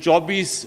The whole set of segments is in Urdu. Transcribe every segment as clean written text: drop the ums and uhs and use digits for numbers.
24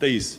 23,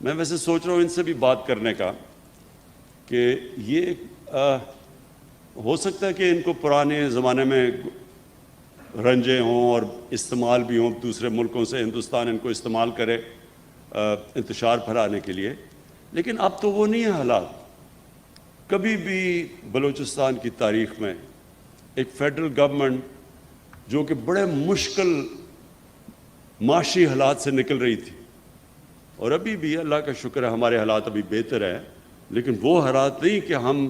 میں ویسے سوچ رہا ہوں ان سے بھی بات کرنے کا کہ یہ ہو سکتا ہے کہ ان کو پرانے زمانے میں رنجے ہوں اور استعمال بھی ہوں، دوسرے ملکوں سے ہندوستان ان کو استعمال کرے انتشار پھیلانے کے لیے، لیکن اب تو وہ نہیں ہے حالات۔ کبھی بھی بلوچستان کی تاریخ میں ایک فیڈرل گورنمنٹ جو کہ بڑے مشکل معاشی حالات سے نکل رہی تھی، اور ابھی بھی اللہ کا شکر ہے ہمارے حالات ابھی بہتر ہیں، لیکن وہ حالات نہیں کہ ہم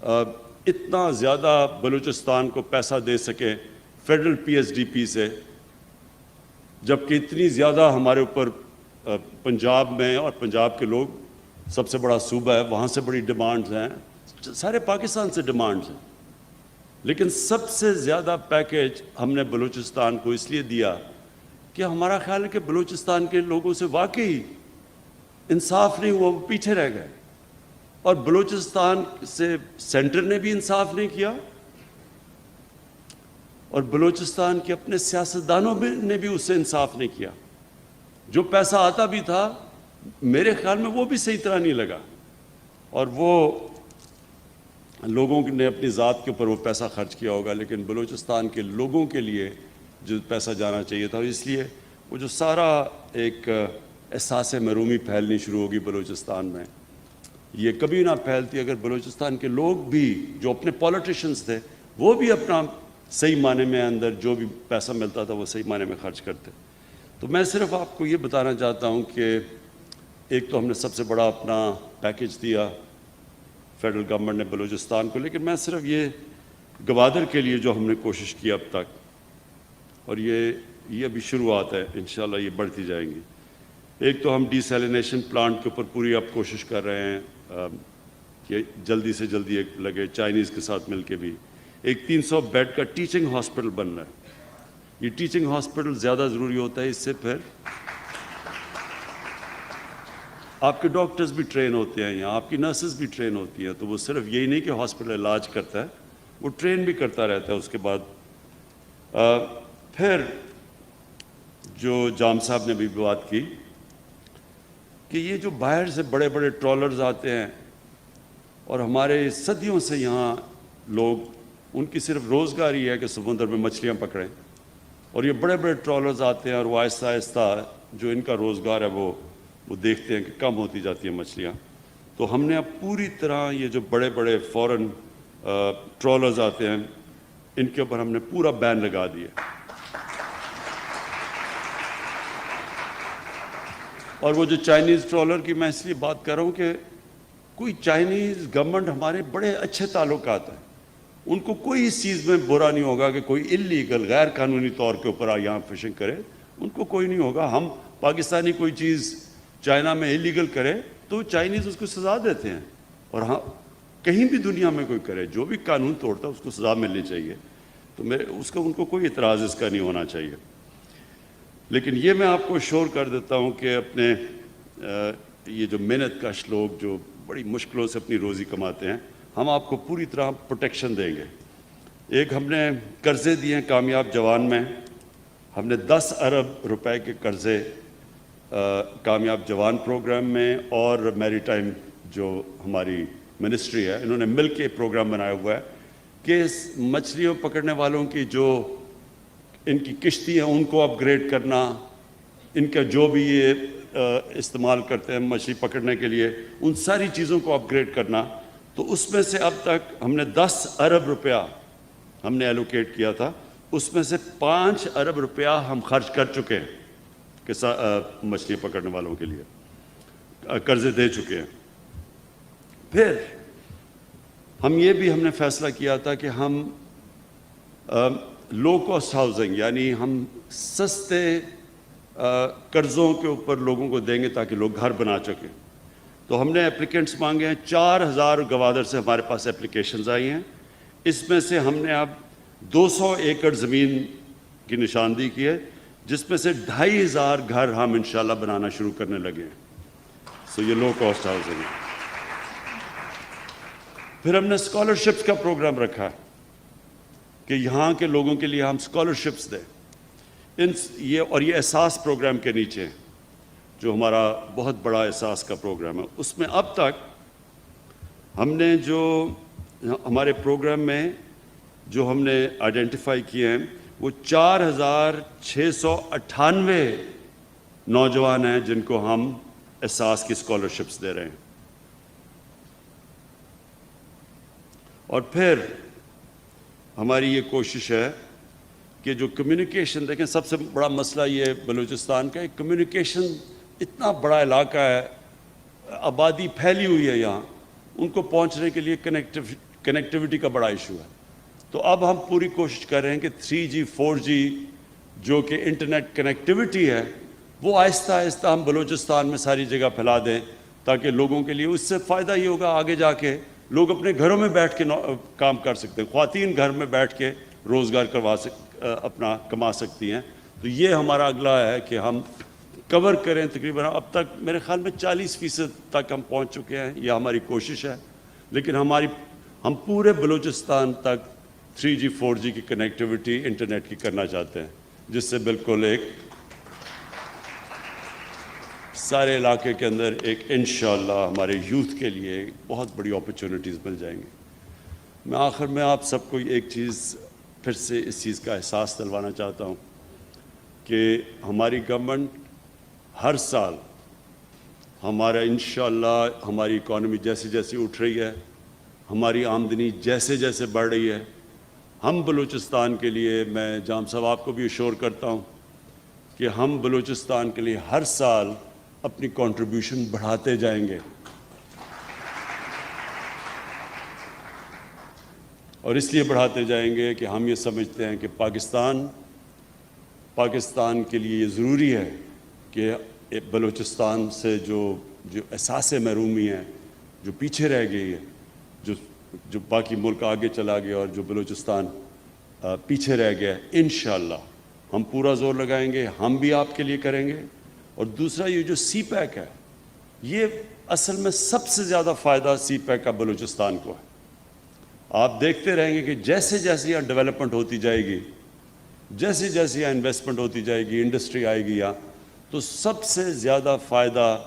اتنا زیادہ بلوچستان کو پیسہ دے سکیں federal P S D P سے، جبکہ اتنی زیادہ ہمارے اوپر پنجاب میں، اور پنجاب کے لوگ سب سے بڑا صوبہ ہے، وہاں سے بڑی ڈیمانڈز ہیں، سارے پاکستان سے ڈیمانڈز ہیں، لیکن سب سے زیادہ پیکیج ہم نے بلوچستان کو اس لیے دیا کہ ہمارا خیال ہے کہ بلوچستان کے لوگوں سے واقعی انصاف نہیں ہوا، وہ پیچھے رہ گئے، اور بلوچستان سے سینٹر نے بھی انصاف نہیں کیا، اور بلوچستان کے اپنے سیاستدانوں نے بھی اس سے انصاف نہیں کیا۔ جو پیسہ آتا بھی تھا میرے خیال میں وہ بھی صحیح طرح نہیں لگا، اور وہ لوگوں نے اپنی ذات کے اوپر وہ پیسہ خرچ کیا ہوگا، لیکن بلوچستان کے لوگوں کے لیے جو پیسہ جانا چاہیے تھا، اس لیے وہ جو سارا ایک احساس محرومی پھیلنی شروع ہوگی بلوچستان میں، یہ کبھی نہ پھیلتی اگر بلوچستان کے لوگ بھی جو اپنے پولیٹیشنز تھے وہ بھی اپنا صحیح معنی میں اندر جو بھی پیسہ ملتا تھا وہ صحیح معنی میں خرچ کرتے۔ تو میں صرف آپ کو یہ بتانا چاہتا ہوں کہ ایک تو ہم نے سب سے بڑا اپنا پیکیج دیا فیڈرل گورنمنٹ نے بلوچستان کو، لیکن میں صرف یہ گوادر کے لیے جو ہم نے کوشش کی اب تک، اور یہ ابھی شروعات ہے، انشاءاللہ یہ بڑھتی جائیں گی۔ ایک تو ہم ڈی سیلینیشن پلانٹ کے اوپر پوری اب کوشش کر رہے ہیں کہ جلدی سے جلدی ایک لگے، چائنیز کے ساتھ مل کے بھی ایک 300 بیڈ کا ٹیچنگ ہاسپٹل بن رہا ہے۔ یہ ٹیچنگ ہاسپٹل زیادہ ضروری ہوتا ہے، اس سے پھر آپ کے ڈاکٹرز بھی ٹرین ہوتے ہیں یہاں، آپ کی نرسز بھی ٹرین ہوتی ہیں، تو وہ صرف یہی نہیں کہ ہاسپٹل علاج کرتا ہے، وہ ٹرین بھی کرتا رہتا ہے۔ اس کے بعد پھر جو جام صاحب نے بھی بات کی کہ یہ جو باہر سے بڑے بڑے ٹرالرز آتے ہیں اور ہمارے صدیوں سے یہاں لوگ، ان کی صرف روزگار ہی ہے کہ سمندر میں مچھلیاں پکڑیں، اور یہ بڑے بڑے ٹرالرز آتے ہیں اور وہ آہستہ آہستہ جو ان کا روزگار ہے وہ دیکھتے ہیں کہ کم ہوتی جاتی ہیں مچھلیاں۔ تو ہم نے اب پوری طرح یہ جو بڑے بڑے فورن ٹرالرز آتے ہیں ان کے اوپر ہم نے پورا بین لگا دیا، اور وہ جو چائنیز ٹرالر کی میں اس لیے بات کر رہا ہوں کہ کوئی چائنیز گورنمنٹ ہمارے بڑے اچھے تعلقات ہیں، ان کو کوئی اس چیز میں برا نہیں ہوگا کہ کوئی اللیگل غیر قانونی طور کے اوپر یہاں فشنگ کرے، ان کو کوئی نہیں ہوگا۔ ہم پاکستانی کوئی چیز چائنا میں اللیگل کرے تو چائنیز اس کو سزا دیتے ہیں، اور ہاں کہیں بھی دنیا میں کوئی کرے جو بھی قانون توڑتا ہے اس کو سزا ملنی چاہیے، تو ان کو کوئی اعتراض اس کا نہیں ہونا چاہیے۔ لیکن یہ میں آپ کو شور کر دیتا ہوں کہ اپنے یہ جو محنت کش لوگ جو بڑی مشکلوں سے اپنی روزی کماتے ہیں، ہم آپ کو پوری طرح پروٹیکشن دیں گے۔ ایک ہم نے قرضے دیے ہیں کامیاب جوان میں، ہم نے 10 ارب روپے کے قرضے کامیاب جوان پروگرام میں اور میری ٹائم جو ہماری منسٹری ہے انہوں نے مل کے پروگرام بنایا ہوا ہے کہ مچھلیوں پکڑنے والوں کی جو ان کی کشتی ہیں ان کو اپ گریڈ کرنا، ان کا جو بھی یہ استعمال کرتے ہیں مچھلی پکڑنے کے لیے ان ساری چیزوں کو اپ گریڈ کرنا۔ تو اس میں سے اب تک ہم نے 10 ارب روپیہ ہم نے ایلوکیٹ کیا تھا، اس میں سے 5 ارب روپیہ ہم خرچ کر چکے ہیں کہ مچھلی پکڑنے والوں کے لیے قرضے دے چکے ہیں۔ پھر ہم نے فیصلہ کیا تھا کہ ہم لو کاسٹ ہاؤسنگ یعنی ہم سستے قرضوں کے اوپر لوگوں کو دیں گے تاکہ لوگ گھر بنا سکیں۔ تو ہم نے اپلیکینٹس مانگے ہیں، 4000 گوادر سے ہمارے پاس اپلیکیشنز آئی ہیں، اس میں سے ہم نے اب 200 ایکڑ زمین کی نشاندہی کی ہے جس میں سے 2500 گھر ہم انشاءاللہ بنانا شروع کرنے لگے ہیں۔ یہ لو کاسٹ ہاؤسنگ ہے۔ پھر ہم نے اسکالرشپس کا پروگرام رکھا ہے کہ یہاں کے لوگوں کے لیے ہم اسکالرشپس دیں، یہ احساس پروگرام کے نیچے ہیں۔ جو ہمارا بہت بڑا احساس کا پروگرام ہے، اس میں اب تک ہم نے جو ہمارے پروگرام میں جو ہم نے آئیڈینٹیفائی کیے ہیں وہ 4698 نوجوان ہیں جن کو ہم احساس کی اسکالرشپس دے رہے ہیں. اور پھر ہماری یہ کوشش ہے کہ جو کمیونیکیشن، دیکھیں سب سے بڑا مسئلہ یہ بلوچستان کا ہے، کمیونیکیشن اتنا بڑا علاقہ ہے، آبادی پھیلی ہوئی ہے یہاں، ان کو پہنچنے کے لیے کنیکٹیوٹی کا بڑا ایشو ہے. تو اب ہم پوری کوشش کر رہے ہیں کہ 3G 4G جو کہ انٹرنیٹ کنیکٹیوٹی ہے وہ آہستہ آہستہ ہم بلوچستان میں ساری جگہ پھیلا دیں، تاکہ لوگوں کے لیے اس سے فائدہ یہ ہوگا آگے جا کے لوگ اپنے گھروں میں بیٹھ کے کام کر سکتے ہیں، خواتین گھر میں بیٹھ کے روزگار اپنا کما سکتی ہیں. تو یہ ہمارا اگلا ہے کہ ہم کور کریں. تقریباً اب تک میرے خیال میں 40% تک ہم پہنچ چکے ہیں، یہ ہماری کوشش ہے. لیکن ہم پورے بلوچستان تک 3G 4G کی کنیکٹیوٹی انٹرنیٹ کی کرنا چاہتے ہیں، جس سے بالکل ایک سارے علاقے کے اندر ایک انشاءاللہ ہمارے یوتھ کے لیے بہت بڑی اپرچونٹیز مل جائیں گی. میں آخر میں آپ سب کو ایک چیز پھر سے اس چیز کا احساس دلوانا چاہتا ہوں کہ ہماری گورنمنٹ ہر سال ہمارا انشاءاللہ ہماری اکانومی جیسے جیسے اٹھ رہی ہے، ہماری آمدنی جیسے جیسے بڑھ رہی ہے، ہم بلوچستان کے لیے، میں جام صاحب آپ کو بھی اشور کرتا ہوں کہ ہم بلوچستان کے لیے ہر سال اپنی کنٹریبیوشن بڑھاتے جائیں گے. اور اس لیے بڑھاتے جائیں گے کہ ہم یہ سمجھتے ہیں کہ پاکستان کے لیے یہ ضروری ہے کہ بلوچستان سے جو احساس محرومی ہے، جو پیچھے رہ گئی ہے، جو باقی ملک آگے چلا گیا اور جو بلوچستان پیچھے رہ گیا ہے، انشاءاللہ ہم پورا زور لگائیں گے، ہم بھی آپ کے لیے کریں گے. اور دوسرا یہ جو سی پیک ہے، یہ اصل میں سب سے زیادہ فائدہ سی پیک کا بلوچستان کو ہے. آپ دیکھتے رہیں گے کہ جیسے جیسے یہاں ڈیولپمنٹ ہوتی جائے گی، جیسے جیسے یہاں انویسٹمنٹ ہوتی جائے گی، انڈسٹری آئے گی یہاں، تو سب سے زیادہ فائدہ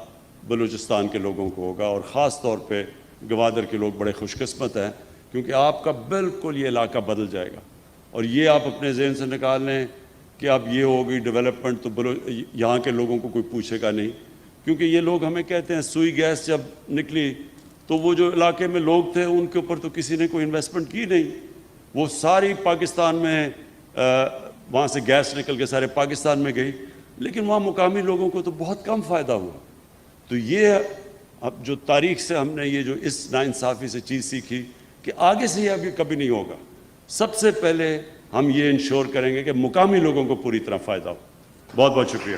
بلوچستان کے لوگوں کو ہوگا. اور خاص طور پہ گوادر کے لوگ بڑے خوش قسمت ہیں، کیونکہ آپ کا بالکل یہ علاقہ بدل جائے گا. اور یہ آپ اپنے ذہن سے نکال لیں کہ اب یہ ہوگی ڈیولپمنٹ تو یہاں کے لوگوں کو کوئی پوچھے گا نہیں. کیونکہ یہ لوگ ہمیں کہتے ہیں سوئی گیس جب نکلی تو وہ جو علاقے میں لوگ تھے ان کے اوپر تو کسی نے کوئی انویسٹمنٹ کی نہیں، وہ ساری پاکستان میں وہاں سے گیس نکل کے سارے پاکستان میں گئی، لیکن وہاں مقامی لوگوں کو تو بہت کم فائدہ ہوا. تو یہ اب جو تاریخ سے ہم نے یہ جو اس ناانصافی سے چیز سیکھی کہ آگے سے یہ اب یہ کبھی نہیں ہوگا. سب سے پہلے ہم یہ انشور کریں گے کہ مقامی لوگوں کو پوری طرح فائدہ ہو. بہت بہت شکریہ.